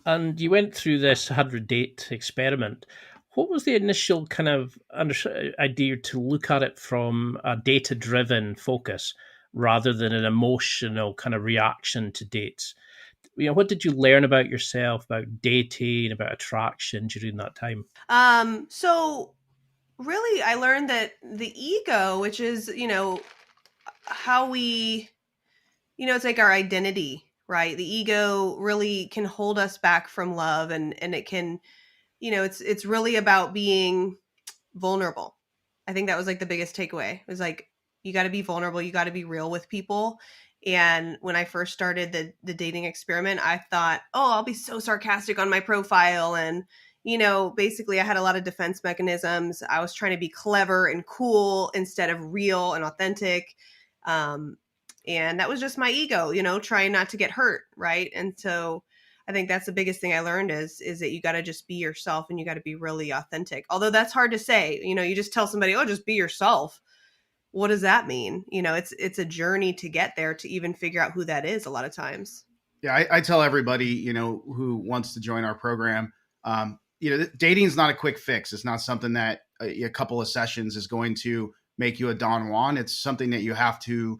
And you went through this 100 date experiment. What was the initial kind of idea to look at it from a data driven focus rather than an emotional kind of reaction to dates? What did you learn about yourself, about dating, about attraction during that time? So really I learned that the ego, which is, how we, it's like our identity, right? The ego really can hold us back from love, and it can, it's really about being vulnerable. I think that was like the biggest takeaway. It was like you got to be vulnerable, you got to be real with people. And when I first started the dating experiment, I thought, "Oh, I'll be so sarcastic on my profile." And basically I had a lot of defense mechanisms. I was trying to be clever and cool instead of real and authentic. Um and that was just my ego, trying not to get hurt, right? And so I think that's the biggest thing I learned is that you got to just be yourself, and you got to be really authentic. Although that's hard to say. You just tell somebody, "Oh, just be yourself." What does that mean? It's a journey to get there, to even figure out who that is a lot of times. Yeah, I tell everybody, who wants to join our program, dating is not a quick fix. It's not something that a couple of sessions is going to make you a Don Juan. It's something that you have to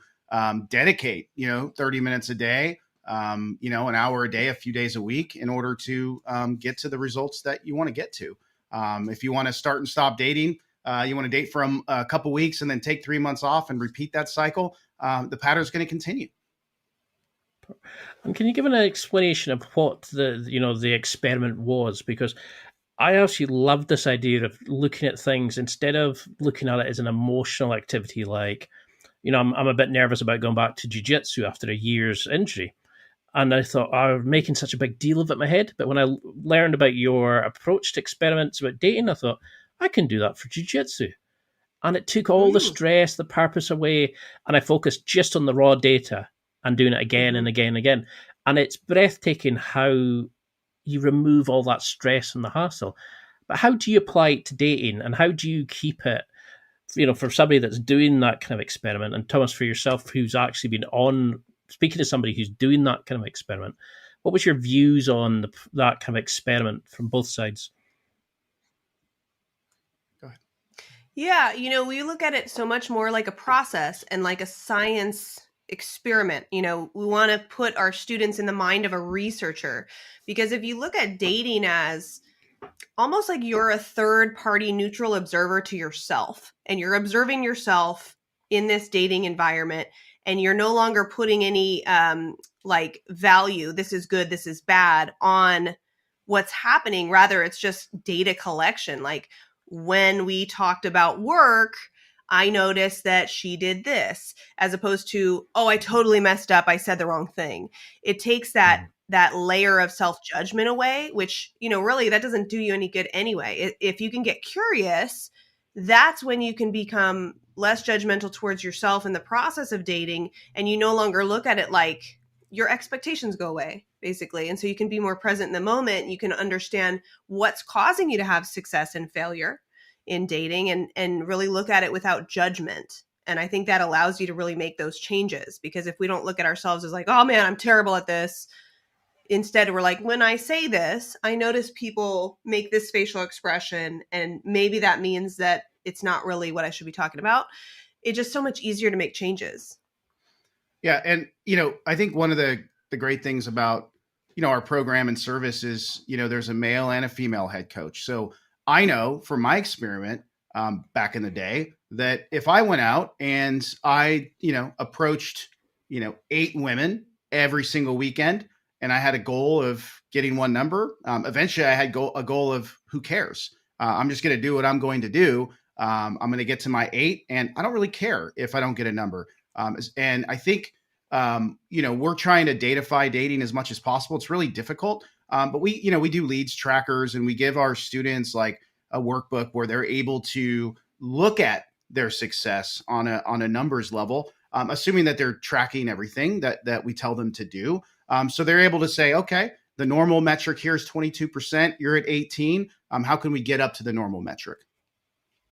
dedicate, 30 minutes a day, an hour a day, a few days a week in order to get to the results that you want to get to. If you want to start and stop dating, you want to date for a couple weeks and then take 3 months off and repeat that cycle, the pattern is going to continue. And can you give an explanation of what the experiment was? Because I actually love this idea of looking at things instead of looking at it as an emotional activity. Like, I'm a bit nervous about going back to jiu-jitsu after a year's injury. And I thought, I'm making such a big deal of it in my head. But when I learned about your approach to experiments about dating, I thought, I can do that for jiu-jitsu. And it took all the Mm. stress, the purpose away. And I focused just on the raw data and doing it again Hmm. and again and again. And it's breathtaking how you remove all that stress and the hassle. But how do you apply it to dating, and how do you keep it, for somebody that's doing that kind of experiment, and Thomas, for yourself, who's actually been on speaking to somebody who's doing that kind of experiment, what was your views on that kind of experiment from both sides? Go ahead. Yeah, we look at it so much more like a process and like a science experiment. We want to put our students in the mind of a researcher, because if you look at dating as almost like you're a third party neutral observer to yourself, and you're observing yourself in this dating environment, and you're no longer putting any like value, this is good, this is bad, on what's happening. Rather, it's just data collection. Like, when we talked about work, I noticed that she did this, as opposed to, "Oh, I totally messed up, I said the wrong thing." It takes that layer of self-judgment away, which, really that doesn't do you any good anyway. If you can get curious, that's when you can become less judgmental towards yourself in the process of dating, and you no longer look at it like your expectations go away, basically. And so you can be more present in the moment. You can understand what's causing you to have success and failure in dating, and really look at it without judgment. And I think that allows you to really make those changes, because if we don't look at ourselves as like, "Oh man, I'm terrible at this," instead we're like, "When I say this, I notice people make this facial expression, and maybe that means that it's not really what I should be talking about." It's just so much easier to make changes. Yeah, and I think one of the great things about our program and service is there's a male and a female head coach. So I know from my experiment back in the day that if I went out and I approached 8 women every single weekend, and I had a goal of getting one number, eventually I had a goal of who cares. I'm just going to do what I'm going to do. I'm going to get to my 8, and I don't really care if I don't get a number. And I think, we're trying to datafy dating as much as possible. It's really difficult. But we do leads trackers, and we give our students like a workbook where they're able to look at their success on a numbers level, assuming that they're tracking everything that we tell them to do. So they're able to say, okay, the normal metric here is 22%. You're at 18. How can we get up to the normal metric?